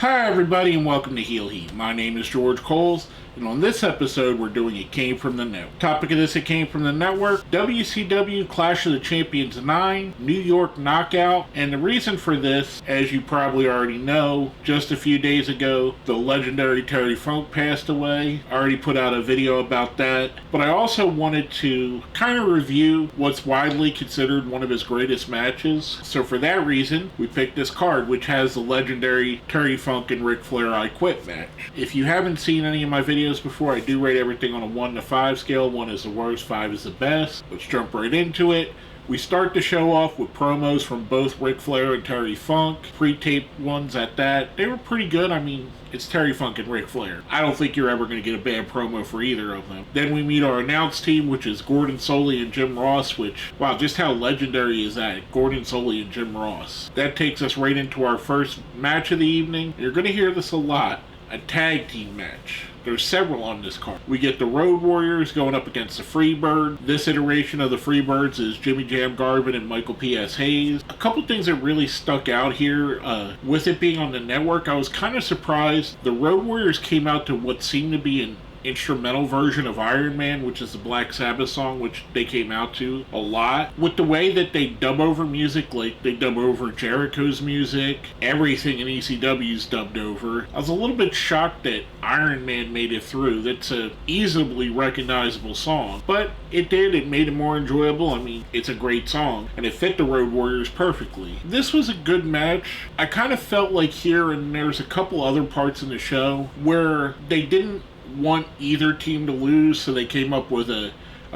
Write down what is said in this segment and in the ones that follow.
Hi everybody and welcome to Heel Heat. My name is George Coles, and on this episode we're doing It Came From The Network. Topic of this It Came From The Network, WCW Clash of the Champions 9, New York Knockout, and the reason for this, as you probably already know, just a few days ago, the legendary Terry Funk passed away. I already put out a video about that, but I also wanted to kind of review what's widely considered one of his greatest matches. So for that reason, we picked this card, which has the legendary Terry Funk and Ric Flair I Quit match. If you haven't seen any of my videos before, I do rate everything on a 1 to 5 scale. 1 is the worst, 5 is the best. Let's jump right into it. We start the show off with promos from both Ric Flair and Terry Funk, pre-taped ones at that. They were pretty good. I mean, it's Terry Funk and Ric Flair. I don't think you're ever going to get a bad promo for either of them. Then we meet our announced team, which is Gordon Solie and Jim Ross, which, wow, just how legendary is that? Gordon Solie and Jim Ross. That takes us right into our first match of the evening. You're going to hear this a lot. A tag team match. There's several on this card. We get the Road Warriors going up against the Freebirds. This iteration of the Freebirds is Jimmy Jam Garvin and Michael P.S. Hayes. A couple things that really stuck out here, with it being on the network, I was kind of surprised. The Road Warriors came out to what seemed to be an instrumental version of Iron Man, which is the Black Sabbath song, which they came out to a lot. With the way that they dub over music, like they dub over Jericho's music, everything in ECW's dubbed over, I was a little bit shocked that Iron Man made it through. That's a easily recognizable song, but it did. It made it more enjoyable. I mean, it's a great song, and it fit the Road Warriors perfectly. This was a good match. I kind of felt like here, and there's a couple other parts in the show where they didn't want either team to lose, so they came up with a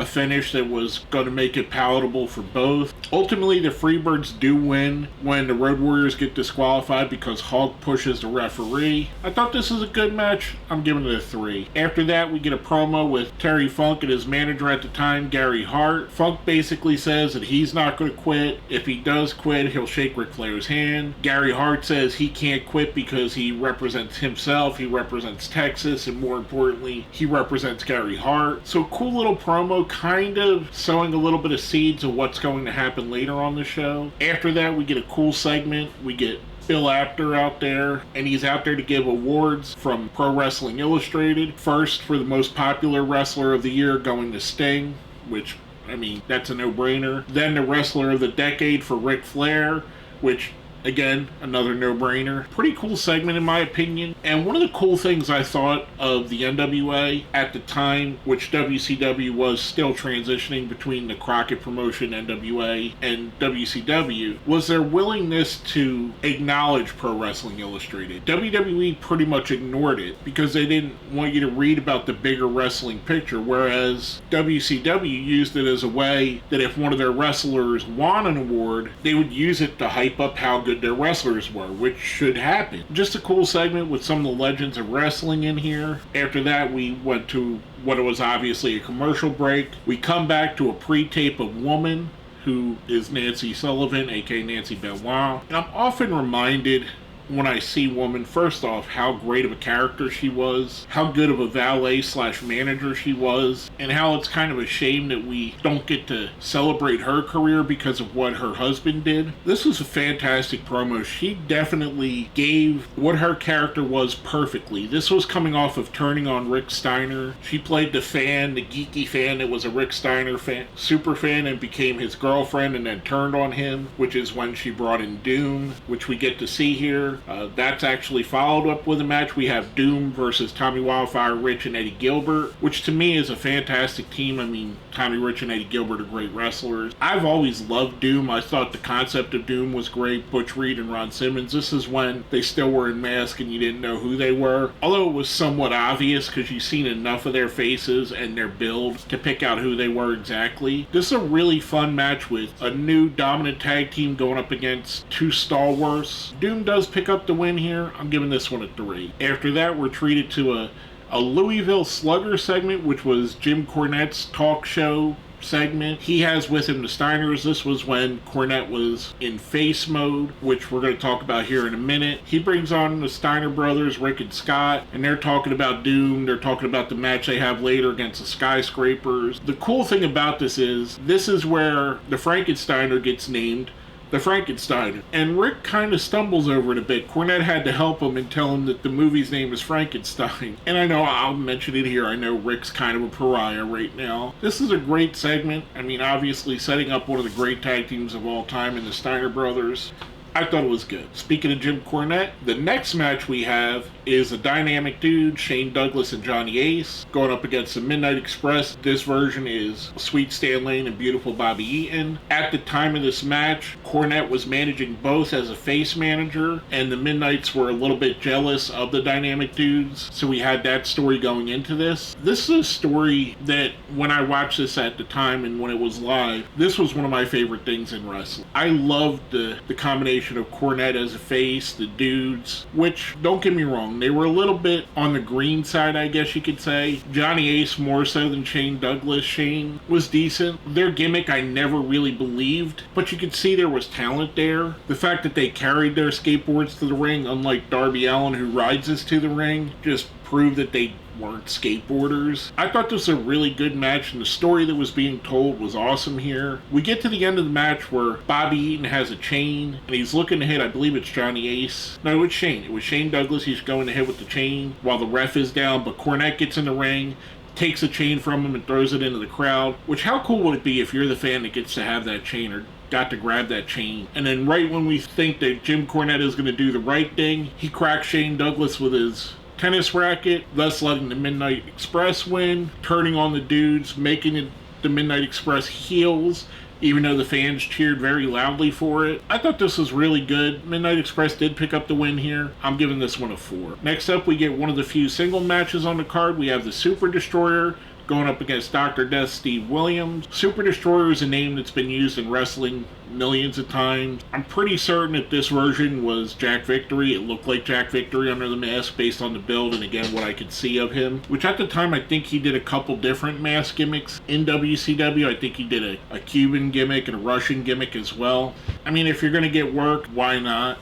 finish that was going to make it palatable for both. Ultimately, the Freebirds do win when the Road Warriors get disqualified because Hulk pushes the referee. I thought this was a good match. I'm giving it a 3. After that, we get a promo with Terry Funk and his manager at the time, Gary Hart. Funk basically says that he's not going to quit. If he does quit, he'll shake Ric Flair's hand. Gary Hart says he can't quit because he represents himself, he represents Texas, and more importantly, he represents Gary Hart. So cool little promo, kind of sowing a little bit of seeds of what's going to happen later on the show. After that, we get a cool segment. We get Bill Apter out there, and he's out there to give awards from Pro Wrestling Illustrated. First, for the most popular wrestler of the year, going to Sting, which, I mean, that's a no-brainer. Then the wrestler of the decade for Ric Flair, which, again, another no-brainer. Pretty cool segment in my opinion. And one of the cool things I thought of the NWA at the time, which WCW was still transitioning between the Crockett promotion, NWA, and WCW, was their willingness to acknowledge Pro Wrestling Illustrated. WWE pretty much ignored it because they didn't want you to read about the bigger wrestling picture, whereas WCW used it as a way that if one of their wrestlers won an award, they would use it to hype up how good their wrestlers were, which should happen. Just a cool segment with some of the legends of wrestling in here. After that, we went to what was obviously a commercial break. We come back to a pre-tape of Woman, who is Nancy Sullivan, aka Nancy Benoit. And I'm often reminded when I see Woman, first off, how great of a character she was, how good of a valet slash manager she was, and how it's kind of a shame that we don't get to celebrate her career because of what her husband did. This was a fantastic promo. She definitely gave what her character was perfectly. This was coming off of turning on Rick Steiner. She played the fan, the geeky fan that was a Rick Steiner fan, super fan, and became his girlfriend and then turned on him, which is when she brought in Doom, which we get to see here. That's actually followed up with a match. We have Doom versus Tommy Wildfire, Rich, and Eddie Gilbert, which to me is a fantastic team. I mean, Tommy Rich and Eddie Gilbert are great wrestlers. I've always loved Doom. I thought the concept of Doom was great. Butch Reed and Ron Simmons. This is when they still were in masks and you didn't know who they were. Although it was somewhat obvious because you've seen enough of their faces and their build to pick out who they were exactly. This is a really fun match with a new dominant tag team going up against two stalwarts. Doom does pick up the win here. I'm giving this one a 3. After that, we're treated to a Louisville Slugger segment, which was Jim Cornette's talk show segment. He has with him the Steiners. This was when Cornette was in face mode, which we're going to talk about here in a minute. He brings on the Steiner brothers, Rick and Scott, and they're talking about Doom. They're talking about the match they have later against the Skyscrapers. The cool thing about this is where the Frankensteiner gets named, the Frankensteiner. And Rick kind of stumbles over it a bit. Cornette had to help him and tell him that the movie's name is Frankenstein. And I know I'll mention it here. I know Rick's kind of a pariah right now. This is a great segment. I mean, obviously setting up one of the great tag teams of all time in the Steiner brothers. I thought it was good. Speaking of Jim Cornette, the next match we have is a dynamic dude, Shane Douglas and Johnny Ace, going up against the Midnight Express. This version is Sweet Stan Lane and Beautiful Bobby Eaton. At the time of this match, Cornette was managing both as a face manager, and the Midnights were a little bit jealous of the dynamic dudes, so we had that story going into this. This is a story that, when I watched this at the time and when it was live, this was one of my favorite things in wrestling. I loved the combination of Cornette as a face, the dudes, which, don't get me wrong, they were a little bit on the green side, I guess you could say. Johnny Ace more so than Shane Douglas. Shane was decent. Their gimmick I never really believed, but you could see there was talent there. The fact that they carried their skateboards to the ring, unlike Darby Allin who rides us to the ring, just proved that they weren't skateboarders. I thought this was a really good match, and the story that was being told was awesome here. We get to the end of the match where Bobby Eaton has a chain, and he's looking to hit, I believe it's Johnny Ace. No, it's Shane. It was Shane Douglas. He's going to hit with the chain while the ref is down, but Cornette gets in the ring, takes a chain from him and throws it into the crowd, which how cool would it be if you're the fan that gets to have that chain or got to grab that chain. And then right when we think that Jim Cornette is going to do the right thing, he cracks Shane Douglas with his tennis racket, thus letting the Midnight Express win, turning on the dudes, making it the Midnight Express heels, even though the fans cheered very loudly for it. I thought this was really good. Midnight Express did pick up the win here. I'm giving this one a 4. Next up, we get one of the few single matches on the card. We have the Super Destroyer going up against Dr. Death Steve Williams. Super Destroyer is a name that's been used in wrestling millions of times. I'm pretty certain that this version was Jack Victory. It looked like Jack Victory under the mask based on the build and again what I could see of him, which at the time I think he did a couple different mask gimmicks in WCW. I think he did a Cuban gimmick and a Russian gimmick as well. I mean, if you're going to get work, why not?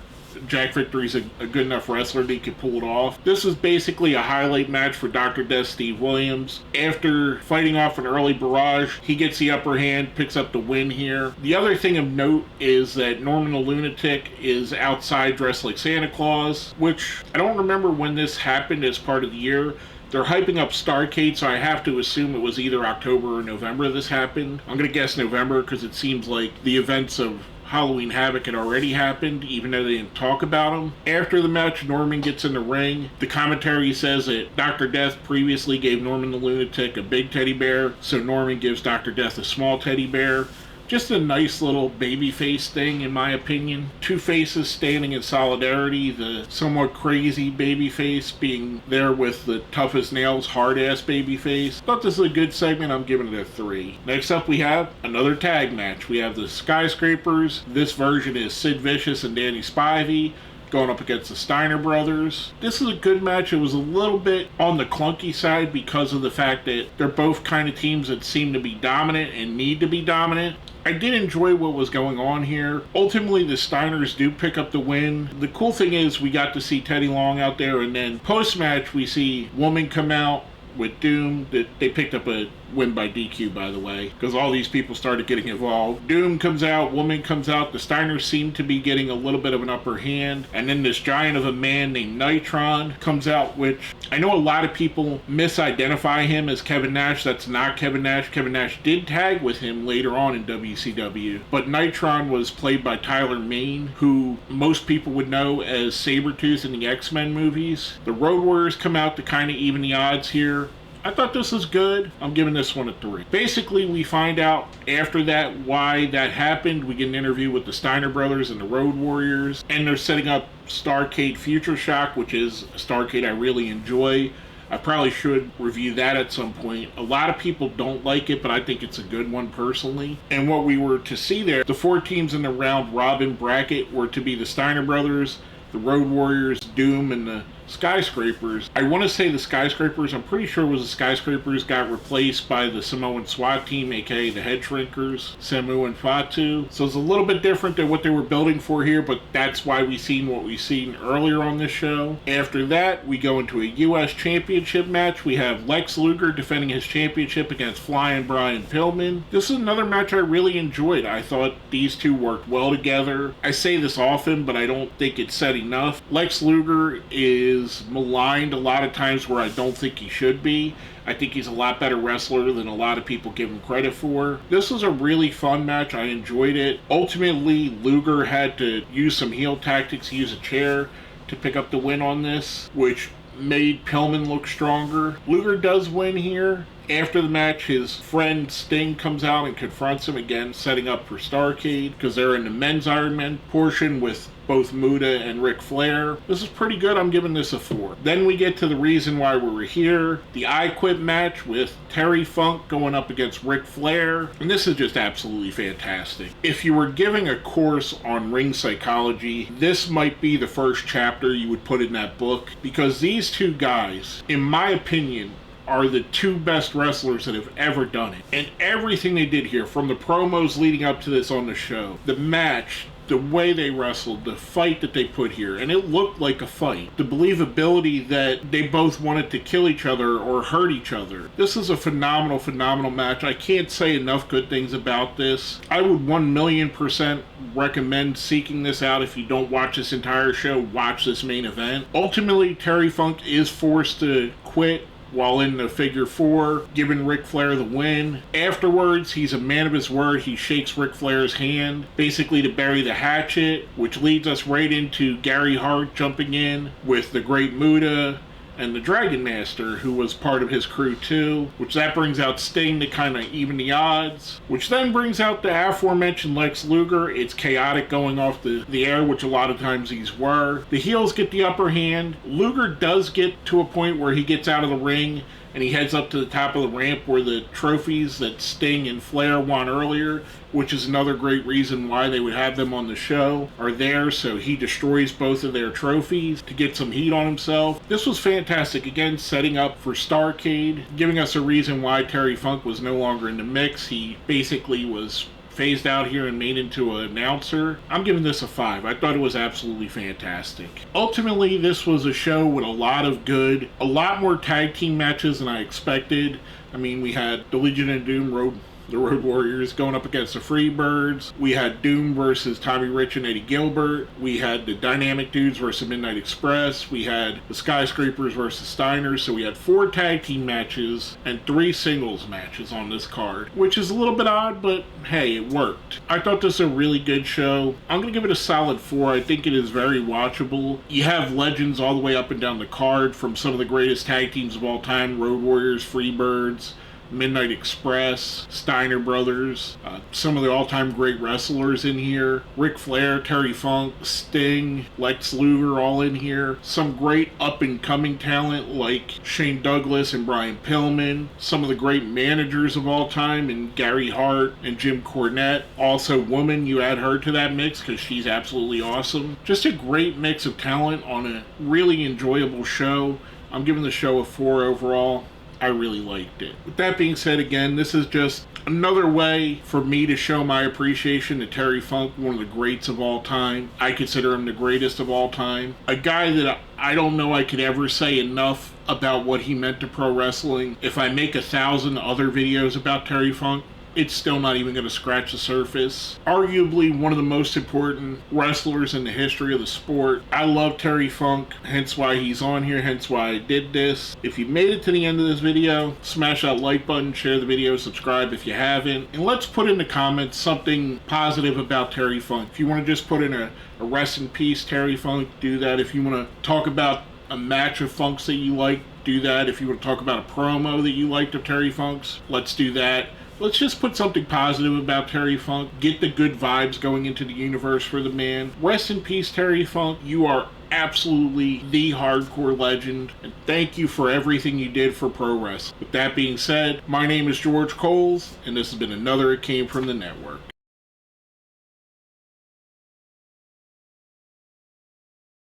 Jack Victory's a good enough wrestler that he could pull it off. This was basically a highlight match for Dr. Death Steve Williams. After fighting off an early barrage, he gets the upper hand, picks up the win here. The other thing of note is that Norman the Lunatic is outside dressed like Santa Claus, which I don't remember when this happened as part of the year. They're hyping up Starrcade, so I have to assume it was either October or November this happened. I'm going to guess November because it seems like the events of Halloween Havoc had already happened, even though they didn't talk about them. After the match, Norman gets in the ring. The commentary says that Dr. Death previously gave Norman the Lunatic a big teddy bear, so Norman gives Dr. Death a small teddy bear. Just a nice little babyface thing, in my opinion. Two faces standing in solidarity, the somewhat crazy babyface being there with the toughest nails, hard-ass babyface. Thought this was a good segment. I'm giving it a 3. Next up, we have another tag match. We have the Skyscrapers. This version is Sid Vicious and Danny Spivey going up against the Steiner brothers. This is a good match. It was a little bit on the clunky side because of the fact that they're both kind of teams that seem to be dominant and need to be dominant. I did enjoy what was going on here. Ultimately, the Steiners do pick up the win. The cool thing is we got to see Teddy Long out there, and then post-match we see Woman come out with Doom. That they picked up a win by DQ, by the way, because all these people started getting involved. Doom comes out, Woman comes out. The Steiners seem to be getting a little bit of an upper hand, and then this giant of a man named Nitron comes out, which I know a lot of people misidentify him as Kevin Nash. That's not Kevin Nash. Kevin Nash did tag with him later on in WCW, but Nitron was played by Tyler Mane, who most people would know as Sabretooth in the X-Men movies. The Road Warriors come out to kind of even the odds here. I thought this was good. I'm giving this one a 3. Basically, we find out after that why that happened. We get an interview with the Steiner brothers and the Road Warriors, and they're setting up Starrcade Future Shock, which is a Starrcade I really enjoy. I probably should review that at some point. A lot of people don't like it, but I think it's a good one personally. And what we were to see there, the 4 teams in the round robin bracket were to be the Steiner brothers, the Road Warriors, Doom, and the Skyscrapers. I want to say the Skyscrapers, I'm pretty sure it was the Skyscrapers, got replaced by the Samoan SWAT team, aka the Head Shrinkers, Samu and Fatu. So it's a little bit different than what they were building for here, but that's why we've seen what we've seen earlier on this show. After that, we go into a U.S. Championship match. We have Lex Luger defending his championship against Flying Brian Pillman. This is another match I really enjoyed. I thought these two worked well together. I say this often, but I don't think it's said enough. Lex Luger is maligned a lot of times where I don't think he should be. I think he's a lot better wrestler than a lot of people give him credit for. This was a really fun match. I enjoyed it. Ultimately, Luger had to use some heel tactics, use a chair to pick up the win on this, which made Pillman look stronger. Luger does win here. After the match, his friend Sting comes out and confronts him again, setting up for Starrcade, because they're in the men's Iron Man portion with both Muta and Ric Flair. This is pretty good. I'm giving this a 4. Then we get to the reason why we were here. The I Quit match with Terry Funk going up against Ric Flair. And this is just absolutely fantastic. If you were giving a course on ring psychology, this might be the first chapter you would put in that book, because these two guys, in my opinion, are the two best wrestlers that have ever done it. And everything they did here, from the promos leading up to this on the show, the match, the way they wrestled, the fight that they put here, and it looked like a fight. The believability that they both wanted to kill each other or hurt each other. This is a phenomenal, phenomenal match. I can't say enough good things about this. I would 1,000,000% recommend seeking this out. If you don't watch this entire show, watch this main event. Ultimately, Terry Funk is forced to quit while in the figure 4, giving Ric Flair the win. Afterwards, he's a man of his word. He shakes Ric Flair's hand, basically to bury the hatchet, which leads us right into Gary Hart jumping in with the Great Muta and the Dragon Master, who was part of his crew too, which that brings out Sting to kind of even the odds, which then brings out the aforementioned Lex Luger. It's chaotic going off the air, which a lot of times these were. The heels get the upper hand. Luger does get to a point where he gets out of the ring and he heads up to the top of the ramp where the trophies that Sting and Flair won earlier, which is another great reason why they would have them on the show, are there. So he destroys both of their trophies to get some heat on himself. This was fantastic. Again, setting up for Starrcade, giving us a reason why Terry Funk was no longer in the mix. He basically was phased out here and made into an announcer. I'm giving this a 5. I thought it was absolutely fantastic. Ultimately, this was a show with a lot of good, a lot more tag team matches than I expected. I mean, we had the Legion of Doom the Road Warriors going up against the Freebirds. We had Doom versus Tommy Rich and Eddie Gilbert. We had the Dynamic Dudes versus Midnight Express. We had the Skyscrapers versus Steiner. So we had 4 tag team matches and 3 singles matches on this card, which is a little bit odd, but hey, it worked. I thought this was a really good show. I'm going to give it a solid 4. I think it is very watchable. You have legends all the way up and down the card from some of the greatest tag teams of all time: Road Warriors, Freebirds, Midnight Express, Steiner Brothers, some of the all-time great wrestlers in here. Ric Flair, Terry Funk, Sting, Lex Luger, all in here. Some great up-and-coming talent like Shane Douglas and Brian Pillman. Some of the great managers of all time in Gary Hart and Jim Cornette. Also, woman, you add her to that mix because she's absolutely awesome. Just a great mix of talent on a really enjoyable show. I'm giving the show a 4 overall. I really liked it. With that being said, again, this is just another way for me to show my appreciation to Terry Funk, one of the greats of all time. I consider him the greatest of all time. A guy that I don't know I could ever say enough about what he meant to pro wrestling. If I make 1,000 other videos about Terry Funk, it's still not even going to scratch the surface. Arguably one of the most important wrestlers in the history of the sport. I love Terry Funk, hence why he's on here, hence why I did this. If you made it to the end of this video, smash that like button, share the video, subscribe if you haven't, and let's put in the comments something positive about Terry Funk. If you want to just put in a rest in peace Terry Funk, do that. If you want to talk about a match of Funks that you like, do that. If you want to talk about a promo that you liked of Terry Funk's, let's do that. Let's just put something positive about Terry Funk. Get the good vibes going into the universe for the man. Rest in peace, Terry Funk. You are absolutely the hardcore legend, and thank you for everything you did for pro wrestling. With that being said, my name is George Coles, and this has been another It Came From The Network.